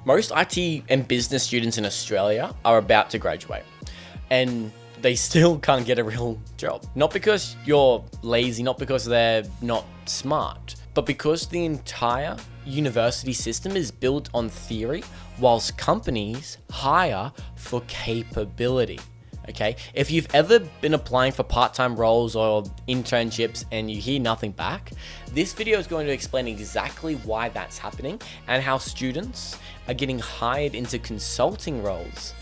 Most IT and business students in Australia are about to graduate and they still can't get a real job. Not because you're lazy, not because they're not smart, but because the entire university system is built on theory whilst companies hire for capability. Okay, if you've ever been applying for part-time roles or internships and you hear nothing back, this video is going to explain exactly why that's happening and how students are getting hired into consulting roles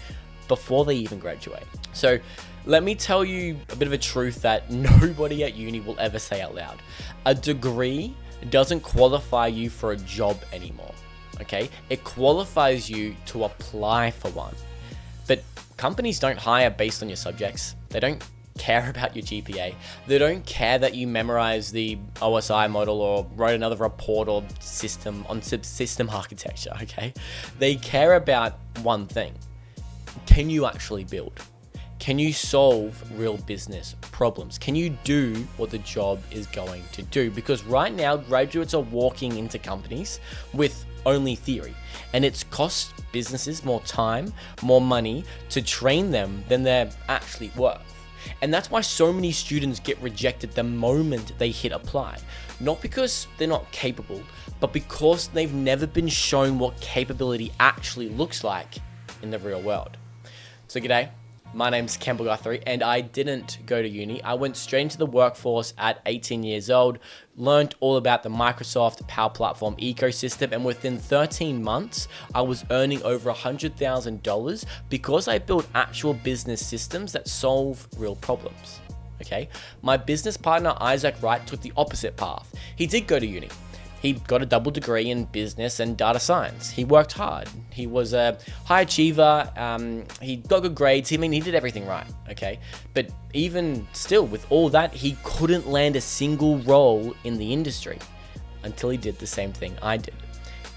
before they even graduate. So let me tell you a bit of a truth that nobody at uni will ever say out loud. A degree doesn't qualify you for a job anymore, okay? It qualifies you to apply for one. But companies don't hire based on your subjects. They don't care about your GPA. They don't care that you memorize the OSI model or wrote another report or system architecture, okay? They care about one thing. Can you actually build? Can you solve real business problems? Can you do what the job is going to do? Because right now, graduates are walking into companies with only theory, and it's cost businesses more time, more money to train them than they're actually worth. And that's why so many students get rejected the moment they hit apply. Not because they're not capable, but because they've never been shown what capability actually looks like in the real world. So g'day. My name's Campbell Guthrie, and I didn't go to uni. I went straight into the workforce at 18 years old, learned all about the Microsoft Power Platform ecosystem, and within 13 months, I was earning over $100,000 because I built actual business systems that solve real problems. Okay? My business partner, Isaac Wright, took the opposite path. He did go to uni. He got a double degree in business and data science. He worked hard. He was a high achiever. He got good grades. He did everything right, okay? But even still, with all that, he couldn't land a single role in the industry until he did the same thing I did.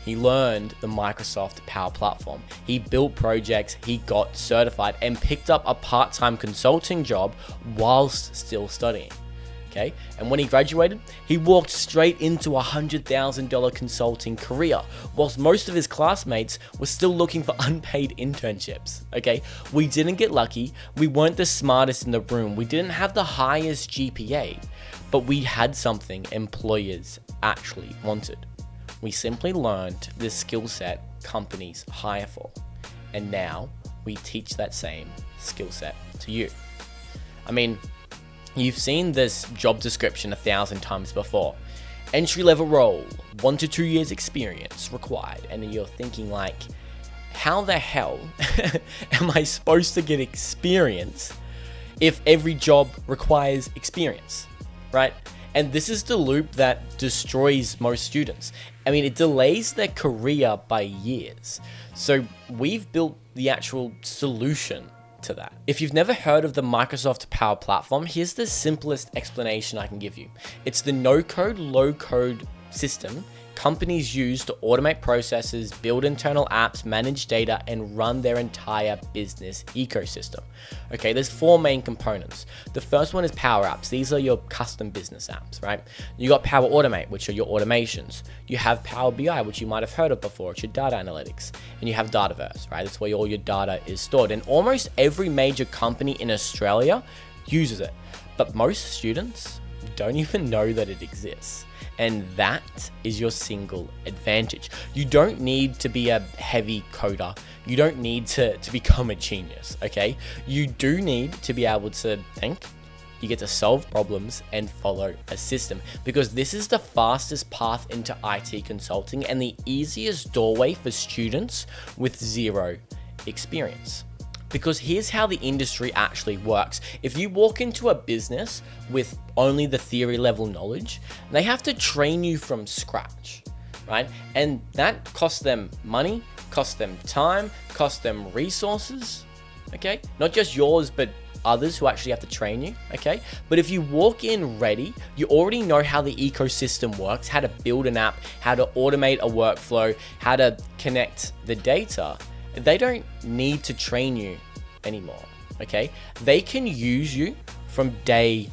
He learned the Microsoft Power Platform. He built projects, he got certified, and picked up a part-time consulting job whilst still studying. Okay? And when he graduated, he walked straight into a $100,000 consulting career, whilst most of his classmates were still looking for unpaid internships. Okay? We didn't get lucky. We weren't the smartest in the room. We didn't have the highest GPA, but we had something employers actually wanted. We simply learned the skill set companies hire for, and now we teach that same skill set to you. I mean, you've seen this job description 1,000 times before. Entry-level role, 1 to 2 years experience required. And you're thinking like, how the hell am I supposed to get experience if every job requires experience, right? And this is the loop that destroys most students. I mean, it delays their career by years. So we've built the actual solution to that. If you've never heard of the Microsoft Power Platform, here's the simplest explanation I can give you. It's the no-code, low-code system companies use to automate processes, build internal apps, manage data, and run their entire business ecosystem. Okay, there's 4 main components. The first one is Power Apps. These are your custom business apps, right? You got Power Automate, which are your automations. You have Power BI, which you might have heard of before. It's your data analytics. And you have Dataverse, right? That's where all your data is stored. And almost every major company in Australia uses it. But most students don't even know that it exists. And that is your single advantage. You don't need to be a heavy coder. You don't need to become a genius, okay? You do need to be able to think. You get to solve problems and follow a system, because this is the fastest path into IT consulting and the easiest doorway for students with zero experience. Because here's how the industry actually works. If you walk into a business with only the theory level knowledge, they have to train you from scratch, right? And that costs them money, costs them time, costs them resources, okay? Not just yours, but others who actually have to train you, okay? But if you walk in ready, you already know how the ecosystem works, how to build an app, how to automate a workflow, how to connect the data. They don't need to train you anymore, okay? They can use you from day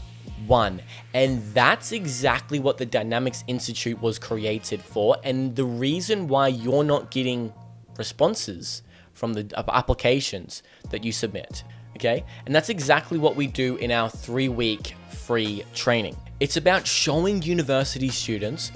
one. And that's exactly what the Dynamics Institute was created for. And the reason why you're not getting responses from the applications that you submit. Okay, and that's exactly what we do in our 3-week free training. It's about showing university students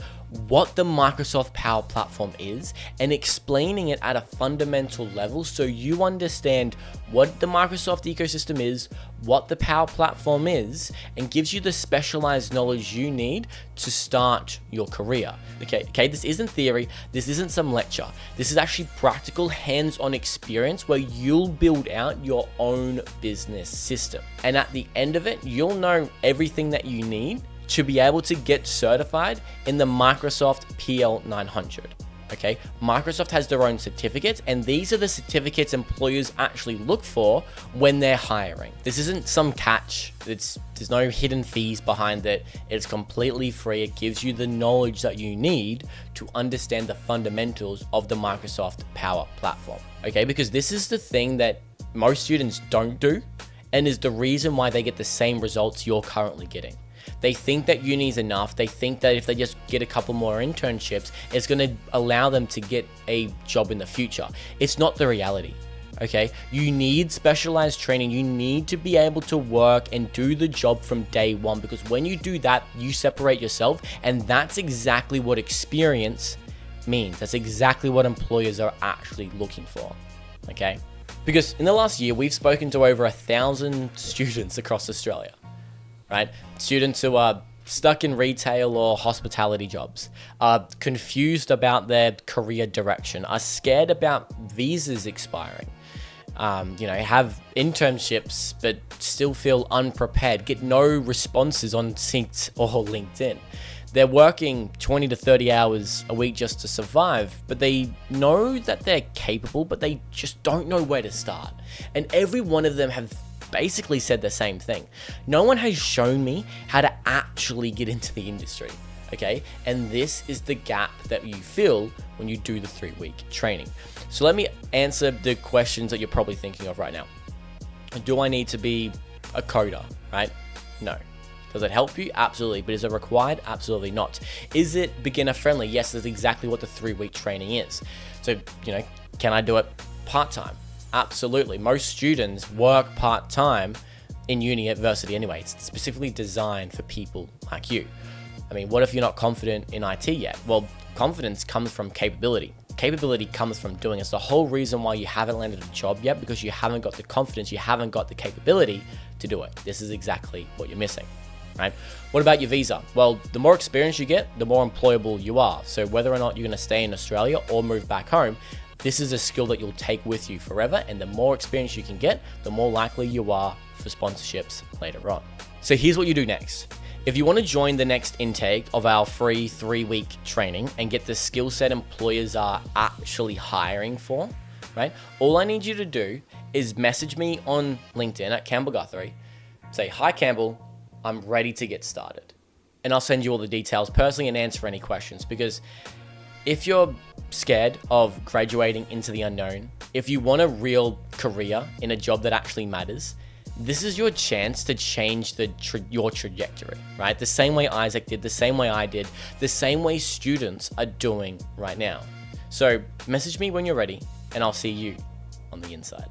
what the Microsoft Power Platform is and explaining it at a fundamental level so you understand what the Microsoft ecosystem is, what the Power Platform is, and gives you the specialized knowledge you need to start your career. Okay, this isn't theory, this isn't some lecture. This is actually practical hands-on experience where you'll build out your own business system. And at the end of it, you'll know everything that you need to be able to get certified in the Microsoft PL900. Okay, Microsoft has their own certificates, and these are the certificates employers actually look for when they're hiring. This isn't some catch. There's no hidden fees behind it. It's completely free. It gives you the knowledge that you need to understand the fundamentals of the Microsoft Power Platform. Okay, because this is the thing that most students don't do, and is the reason why they get the same results you're currently getting. They think that uni is enough. They think that if they just get a couple more internships, it's going to allow them to get a job in the future. It's not the reality, okay? You need specialized training. You need to be able to work and do the job from day one, because when you do that, you separate yourself, and that's exactly what experience means. That's exactly what employers are actually looking for, okay? Because in the last year, we've spoken to over 1,000 students across Australia. Right? Students who are stuck in retail or hospitality jobs, are confused about their career direction, are scared about visas expiring, have internships but still feel unprepared, get no responses on Synced or LinkedIn. They're working 20 to 30 hours a week just to survive, but they know that they're capable, but they just don't know where to start. And every one of them have basically said the same thing. No one has shown me how to actually get into the industry, okay? And this is the gap that you fill when you do the 3-week training. So let me answer the questions that you're probably thinking of right now. Do I need to be a coder, right? No. Does it help you? Absolutely. But is it required? Absolutely not. Is it beginner friendly? Yes, that's exactly what the 3-week training is. So, can I do it part-time? Absolutely. Most students work part-time in university anyway. It's specifically designed for people like you. I mean, what if you're not confident in IT yet? Well, confidence comes from capability. Capability comes from doing it. It's the whole reason why you haven't landed a job yet, because you haven't got the confidence, you haven't got the capability to do it. This is exactly what you're missing, right? What about your visa? Well, the more experience you get, the more employable you are. So whether or not you're going to stay in Australia or move back home, this is a skill that you'll take with you forever, and the more experience you can get, the more likely you are for sponsorships later on. So here's what you do next. If you want to join the next intake of our free 3-week training and get the skill set employers are actually hiring for, right? All I need you to do is message me on LinkedIn at Campbell Guthrie, say, "Hi Campbell, I'm ready to get started." And I'll send you all the details personally and answer any questions, because if you're scared of graduating into the unknown, if you want a real career in a job that actually matters, this is your chance to change your trajectory, right? The same way Isaac did, the same way I did, the same way students are doing right now. So message me when you're ready, and I'll see you on the inside.